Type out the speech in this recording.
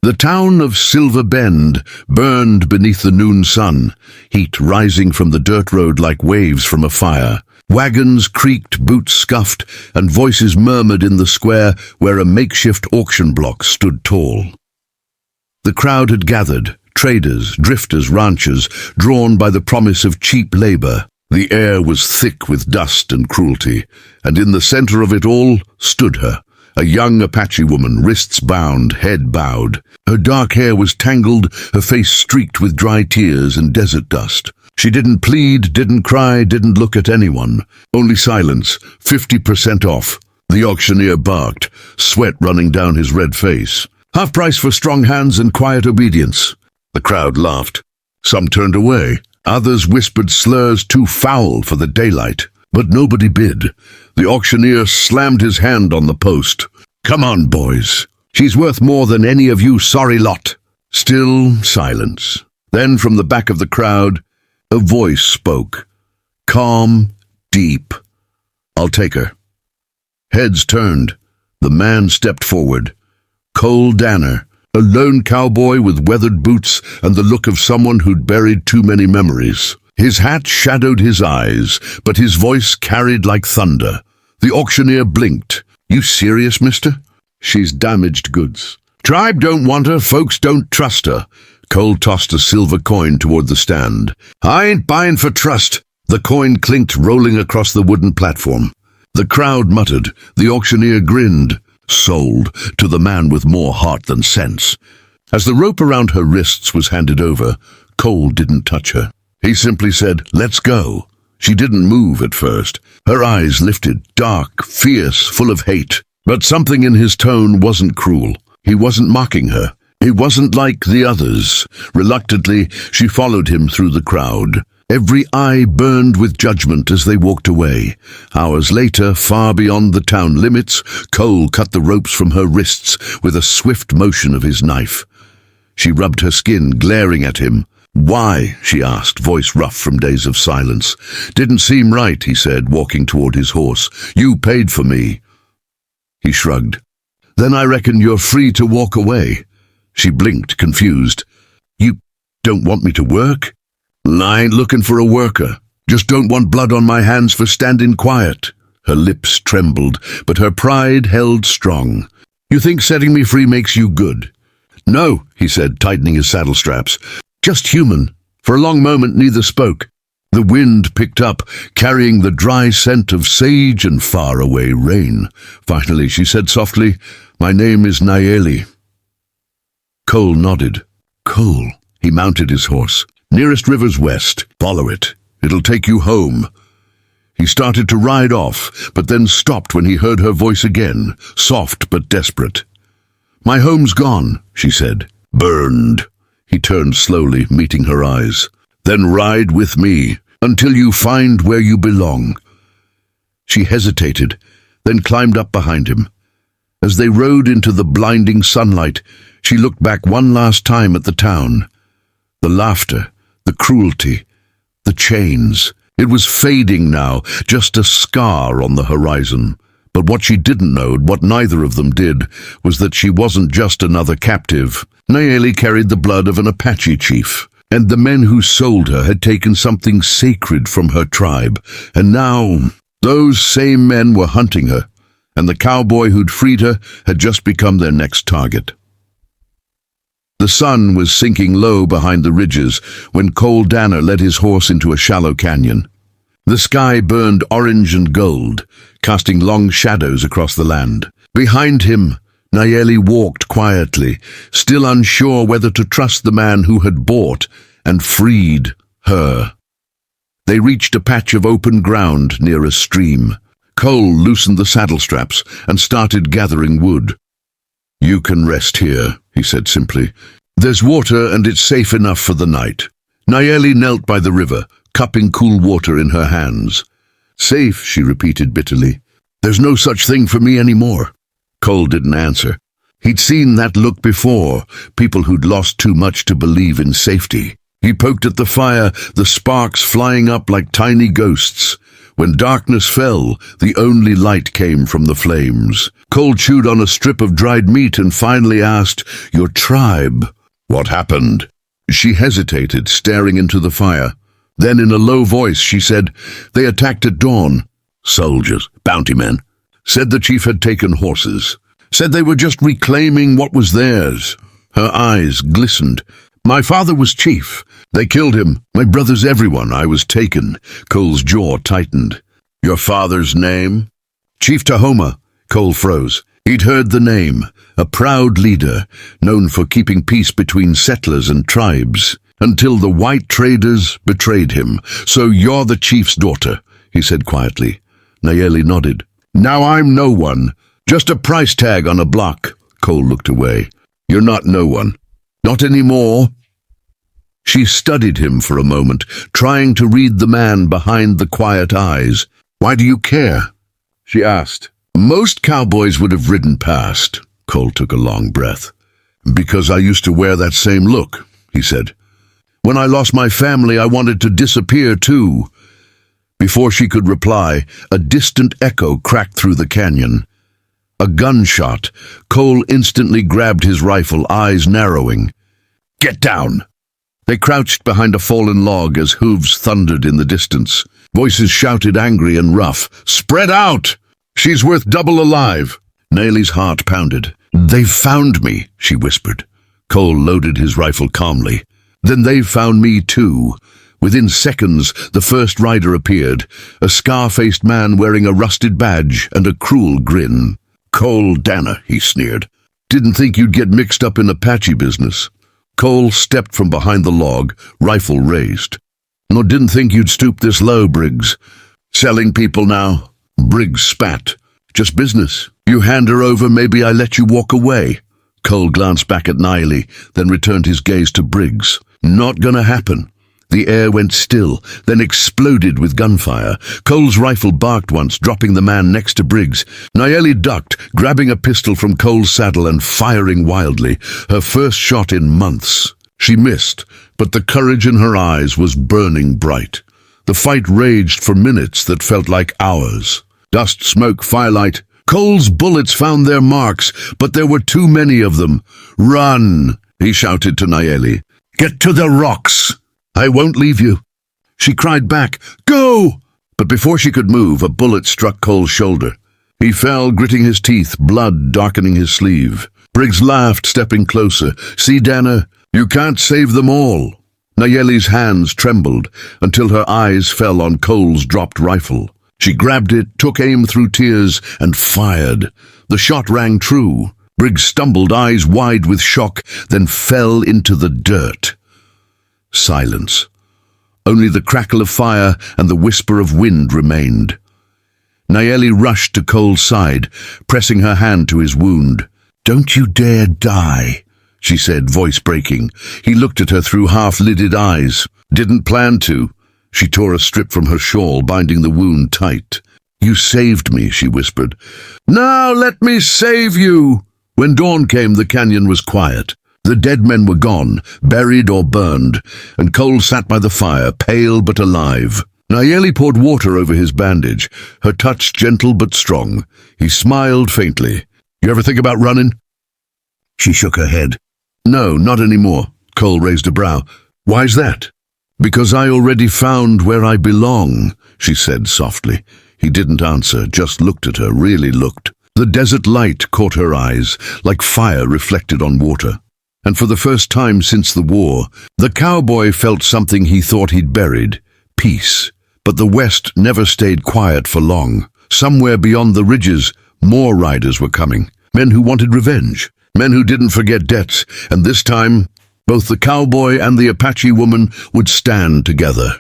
The town of Silver Bend burned beneath the noon sun, heat rising from the dirt road like waves from a fire. Wagons creaked, boots scuffed, and voices murmured in the square where a makeshift auction block stood tall. The crowd had gathered, traders, drifters, ranchers, drawn by the promise of cheap labor. The air was thick with dust and cruelty, and in the center of it all stood her, a young Apache woman, wrists bound, head bowed. Her dark hair was tangled, her face streaked with dry tears and desert dust. She didn't plead, didn't cry, didn't look at anyone. Only silence, 50% off. The auctioneer barked, sweat running down his red face. Half price for strong hands and quiet obedience. The crowd laughed. Some turned away. Others whispered slurs too foul for the daylight. But nobody bid. The auctioneer slammed his hand on the post. Come on, boys. She's worth more than any of you sorry lot. Still silence. Then from the back of the crowd, a voice spoke. Calm, deep. I'll take her. Heads turned. The man stepped forward. Cole Danner, a lone cowboy with weathered boots and the look of someone who'd buried too many memories. His hat shadowed his eyes, but his voice carried like thunder. The auctioneer blinked. You serious, mister? She's damaged goods. Tribe don't want her, folks don't trust her. Cole tossed a silver coin toward the stand. I ain't buying for trust. The coin clinked, rolling across the wooden platform. The crowd muttered. The auctioneer grinned. Sold to the man with more heart than sense. As the rope around her wrists was handed over, Cole didn't touch her. He simply said, let's go. She didn't move at first. Her eyes lifted, dark, fierce, full of hate. But something in his tone wasn't cruel. He wasn't mocking her. He wasn't like the others. Reluctantly, she followed him through the crowd. Every eye burned with judgment as they walked away. Hours later, far beyond the town limits, Cole cut the ropes from her wrists with a swift motion of his knife. She rubbed her skin, glaring at him. Why? She asked, voice rough from days of silence. Didn't seem right, he said, walking toward his horse. You paid for me. He shrugged. Then I reckon you're free to walk away. She blinked, confused. You don't want me to work? I ain't looking for a worker. Just don't want blood on my hands for standing quiet. Her lips trembled, but her pride held strong. You think setting me free makes you good? No, he said, tightening his saddle straps. Just human. For a long moment, neither spoke. The wind picked up, carrying the dry scent of sage and faraway rain. Finally, she said softly, My name is Nayeli. Cole nodded. Cole. He mounted his horse. Nearest river's west. Follow it. It'll take you home. He started to ride off, but then stopped when he heard her voice again, soft but desperate. My home's gone, she said. Burned. He turned slowly, meeting her eyes. Then ride with me, until you find where you belong. She hesitated, then climbed up behind him. As they rode into the blinding sunlight, she looked back one last time at the town. The laughter, the cruelty, the chains. It was fading now, just a scar on the horizon. But what she didn't know, what neither of them did, was that she wasn't just another captive. Nayeli carried the blood of an Apache chief, and the men who sold her had taken something sacred from her tribe. And now, those same men were hunting her, and the cowboy who'd freed her had just become their next target. The sun was sinking low behind the ridges when Cole Danner led his horse into a shallow canyon. The sky burned orange and gold, casting long shadows across the land. Behind him, Nayeli walked quietly, still unsure whether to trust the man who had bought and freed her. They reached a patch of open ground near a stream. Cole loosened the saddle straps and started gathering wood. You can rest here, he said simply. There's water and it's safe enough for the night. Nayeli knelt by the river, cupping cool water in her hands. Safe, she repeated bitterly. There's no such thing for me anymore. Cole didn't answer. He'd seen that look before, people who'd lost too much to believe in safety. He poked at the fire, the sparks flying up like tiny ghosts. When darkness fell, the only light came from the flames. Cole chewed on a strip of dried meat and finally asked, "Your tribe?" "What happened?" She hesitated, staring into the fire. Then in a low voice she said, "They attacked at dawn." "Soldiers, bounty men." Said the chief had taken horses. Said they were just reclaiming what was theirs. Her eyes glistened. "My father was chief. They killed him. My brothers, everyone. I was taken." Cole's jaw tightened. "Your father's name?" "Chief Tahoma." Cole froze. He'd heard the name. A proud leader, known for keeping peace between settlers and tribes, until the white traders betrayed him. "So you're the chief's daughter," he said quietly. Nayeli nodded. "Now I'm no one. Just a price tag on a block." Cole looked away. "You're not no one. Not anymore." She studied him for a moment, trying to read the man behind the quiet eyes. "Why do you care?" she asked. "Most cowboys would have ridden past." Cole took a long breath. "Because I used to wear that same look," he said. "When I lost my family, I wanted to disappear too." Before she could reply, a distant echo cracked through the canyon. A gunshot. Cole instantly grabbed his rifle, eyes narrowing. "Get down!" They crouched behind a fallen log as hooves thundered in the distance. Voices shouted angry and rough. "Spread out! She's worth double alive!" Nayeli's heart pounded. "They've found me," she whispered. Cole loaded his rifle calmly. "Then they've found me too." Within seconds, the first rider appeared, a scar-faced man wearing a rusted badge and a cruel grin. "Cole Danner," he sneered. "Didn't think you'd get mixed up in Apache business." Cole stepped from behind the log, rifle raised. "No, didn't think you'd stoop this low, Briggs. Selling people now?" Briggs spat. "Just business. You hand her over, maybe I let you walk away." Cole glanced back at Nayeli, then returned his gaze to Briggs. "Not gonna happen." The air went still, then exploded with gunfire. Cole's rifle barked once, dropping the man next to Briggs. Nayeli ducked, grabbing a pistol from Cole's saddle and firing wildly, her first shot in months. She missed, but the courage in her eyes was burning bright. The fight raged for minutes that felt like hours. Dust, smoke, firelight. Cole's bullets found their marks, but there were too many of them. "Run!" he shouted to Nayeli. "Get to the rocks! I won't leave you." She cried back, "Go!" But before she could move, a bullet struck Cole's shoulder. He fell, gritting his teeth, blood darkening his sleeve. Briggs laughed, stepping closer. "See, Danner, you can't save them all." Nayeli's hands trembled until her eyes fell on Cole's dropped rifle. She grabbed it, took aim through tears, and fired. The shot rang true. Briggs stumbled, eyes wide with shock, then fell into the dirt. Silence. Only the crackle of fire and the whisper of wind remained. Nayeli rushed to Cole's side, pressing her hand to his wound. "Don't you dare die," she said, voice breaking. He looked at her through half-lidded eyes. "Didn't plan to." She tore a strip from her shawl, binding the wound tight. "You saved me," she whispered. "Now let me save you." When dawn came, the canyon was quiet. The dead men were gone, buried or burned, and Cole sat by the fire, pale but alive. Nayeli poured water over his bandage, her touch gentle but strong. He smiled faintly. "You ever think about running?" She shook her head. "No, not anymore." Cole raised a brow. "Why's that?" "Because I already found where I belong," she said softly. He didn't answer, just looked at her, really looked. The desert light caught her eyes, like fire reflected on water. And for the first time since the war, the cowboy felt something he thought he'd buried, peace. But the West never stayed quiet for long. Somewhere beyond the ridges, more riders were coming. Men who wanted revenge, men who didn't forget debts, and this time, both the cowboy and the Apache woman would stand together.